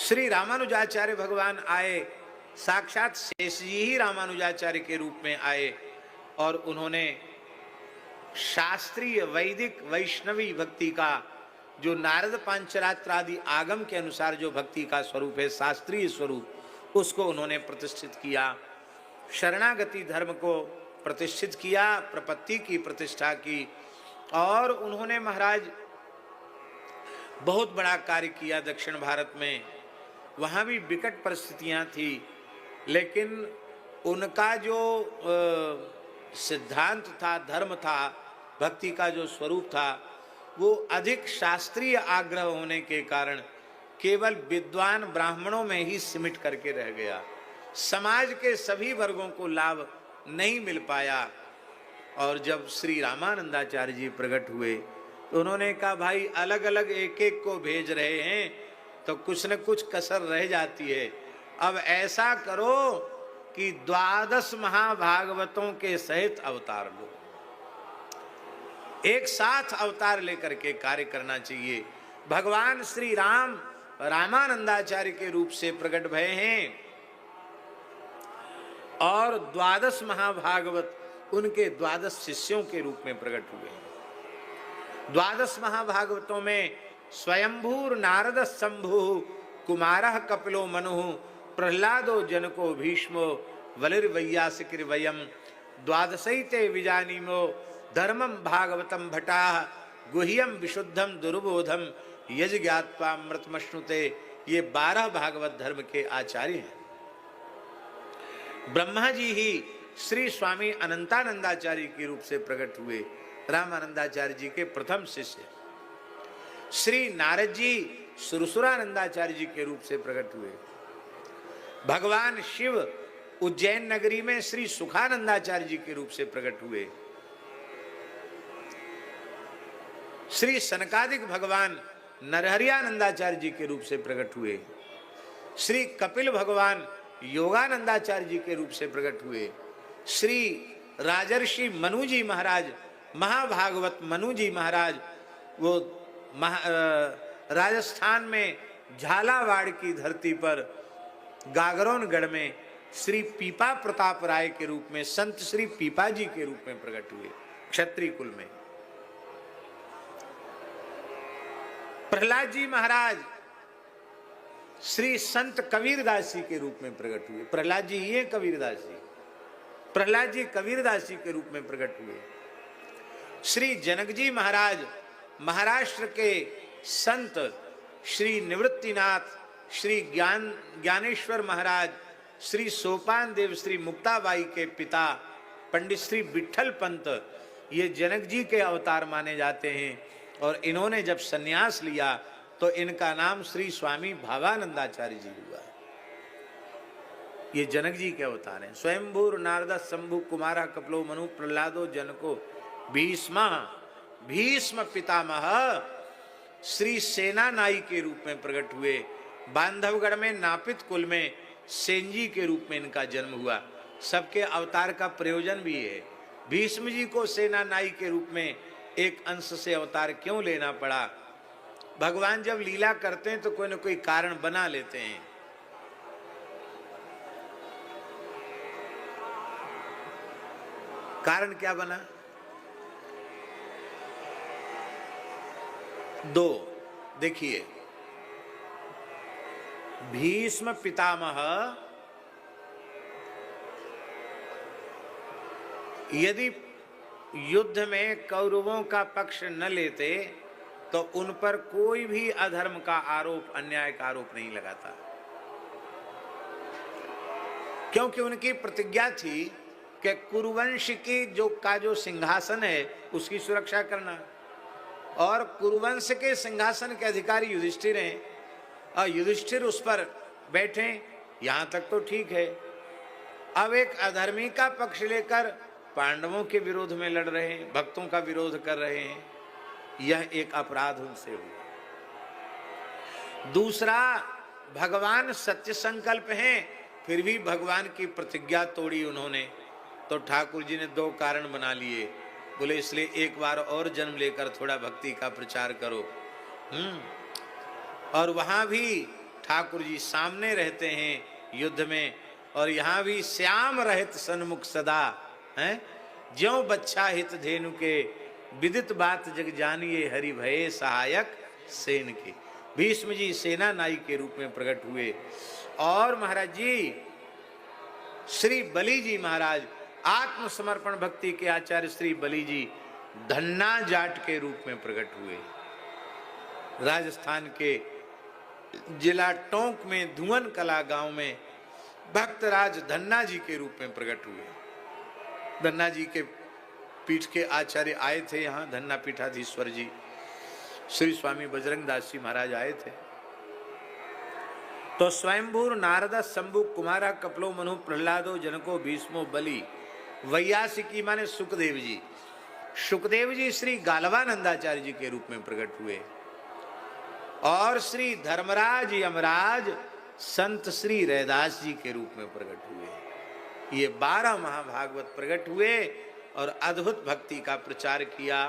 श्री रामानुजाचार्य भगवान आए, साक्षात शेष जी ही रामानुजाचार्य के रूप में आए और उन्होंने शास्त्रीय वैदिक वैष्णवी भक्ति का जो नारद पांचरात्र आदि आगम के अनुसार जो भक्ति का स्वरूप है, शास्त्रीय स्वरूप, उसको उन्होंने प्रतिष्ठित किया। शरणागति धर्म को प्रतिष्ठित किया, प्रपत्ति की प्रतिष्ठा की और उन्होंने महाराज बहुत बड़ा कार्य किया दक्षिण भारत में। वहाँ भी विकट परिस्थितियाँ थी, लेकिन उनका जो सिद्धांत था, धर्म था, भक्ति का जो स्वरूप था, वो अधिक शास्त्रीय आग्रह होने के कारण केवल विद्वान ब्राह्मणों में ही सिमट करके रह गया। समाज के सभी वर्गों को लाभ नहीं मिल पाया। और जब श्री रामानंदाचार्य जी प्रकट हुए तो उन्होंने कहा, भाई अलग अलग एक एक को भेज रहे हैं तो कुछ न कुछ कसर रह जाती है। अब ऐसा करो कि 12 महाभागवतों के सहित अवतार लो, एक साथ अवतार लेकर के कार्य करना चाहिए। भगवान श्री राम रामानंदाचार्य के रूप से प्रकट भय हैं और 12 महाभागवत उनके 12 शिष्यों के रूप में प्रकट हुए हैं। 12 महाभागवतों में स्वयंभूर नारद शंभु कुमारः कपिलो मनु प्रहलादो जनको भीष्मो वलिर्वैयासिकिर्वयम् द्वादशैते विजानीमो धर्मम भागवतम भटाः गुह्यम विशुद्धम दुर्बोधम यज ज्ञात्वा मृतमश्नुते। ये 12 भागवत धर्म के आचार्य हैं। ब्रह्मा जी ही श्री स्वामी अनंतानंदाचार्य के रूप से प्रकट हुए, रामानंदाचार्य जी के प्रथम शिष्य। श्री नारद जी सुरसुरानंदाचार्य जी के रूप से प्रकट हुए। भगवान शिव उज्जैन नगरी में श्री सुखानंदाचार्य जी के रूप से प्रकट हुए। श्री सनकादिक भगवान नरहरियानंदाचार्य जी के रूप से प्रकट हुए। श्री कपिल भगवान योगानंदाचार्य जी के रूप से प्रकट हुए। श्री राजर्षि मनु जी महाराज, महाभागवत मनु जी महाराज, वो राजस्थान में झालावाड़ की धरती पर गागरोनगढ़ में श्री पीपा प्रताप राय के रूप में, संत श्री पीपा जी के रूप में प्रकट हुए क्षत्रिय कुल में। प्रहलाद जी महाराज श्री संत कबीरदास जी के रूप में प्रकट हुए। प्रहलाद जी ये कबीरदास जी, प्रहलाद जी कबीरदास जी के रूप में प्रकट हुए। श्री जनक जी महाराज महाराष्ट्र के संत श्री निवृत्तिनाथ, श्री ज्ञानेश्वर महाराज, श्री सोपान देव, श्री मुक्ताबाई के पिता पंडित श्री विठल पंत, ये जनक जी के अवतार माने जाते हैं। और इन्होंने जब सन्यास लिया तो इनका नाम श्री स्वामी भावानंदाचार्य जी हुआ। ये जनक जी के अवतार हैं। स्वयंभूर नारद शंभु कुमारा कपिलो मनु प्रहलादो जनको भीष्म पितामह श्री सेनानाई के रूप में प्रकट हुए। बांधवगढ़ में नापित कुल में सेन जी के रूप में इनका जन्म हुआ। सबके अवतार का प्रयोजन भी है। भीष्म जी को सेनानाई के रूप में एक अंश से अवतार क्यों लेना पड़ा? भगवान जब लीला करते हैं तो कोई न कोई कारण बना लेते हैं। कारण क्या बना? 2 देखिए, भीष्म पितामह यदि युद्ध में कौरवों का पक्ष न लेते तो उन पर कोई भी अधर्म का आरोप, अन्याय का आरोप नहीं लगाता, क्योंकि उनकी प्रतिज्ञा थी कि कुरुवंश की जो सिंहासन है उसकी सुरक्षा करना। और कुरुवंश के सिंहासन के अधिकारी युधिष्ठिर हैं और युधिष्ठिर उस पर बैठे, यहां तक तो ठीक है। अब एक अधर्मी का पक्ष लेकर पांडवों के विरोध में लड़ रहे हैं, भक्तों का विरोध कर रहे हैं, यह एक अपराध उनसे हुआ। दूसरा, भगवान सत्य संकल्प हैं, फिर भी भगवान की प्रतिज्ञा तोड़ी उन्होंने। तो ठाकुर जी ने 2 कारण बना लिए। बोले इसलिए एक बार और जन्म लेकर थोड़ा भक्ति का प्रचार करो। और वहां भी ठाकुर जी सामने रहते हैं युद्ध में, और यहां भी श्याम रहत सन्मुख सदा हैं, ज्यों बच्छा हित धेनु के, विदित बात जग जानिए हरि भये सहायक सेन के। भीष्म जी सेना नायक के रूप में प्रकट हुए। और महाराज जी श्री बलि जी महाराज आत्मसमर्पण भक्ति के आचार्य श्री बलि जी धन्ना जाट के रूप में प्रकट हुए। राजस्थान के जिला टोंक में धुवन कला गांव में भक्तराज धन्ना जी के रूप में प्रकट हुए। धन्ना जी के पीठ के आचार्य आए थे यहाँ, धन्ना पीठाधीश्वर जी श्री स्वामी बजरंग दास जी महाराज आए थे। तो स्वयंभूर नारद शंभु कुमारा कपलो मनु प्रहलादो जनको भीष्मो बलि वैयासिकी माने सुखदेव जी। सुखदेव जी श्री गालवानंदाचार्य जी के रूप में प्रकट हुए। और श्री धर्मराज यमराज संत श्री रैदास जी के रूप में प्रकट हुए। ये 12 महाभागवत प्रकट हुए और अद्भुत भक्ति का प्रचार किया।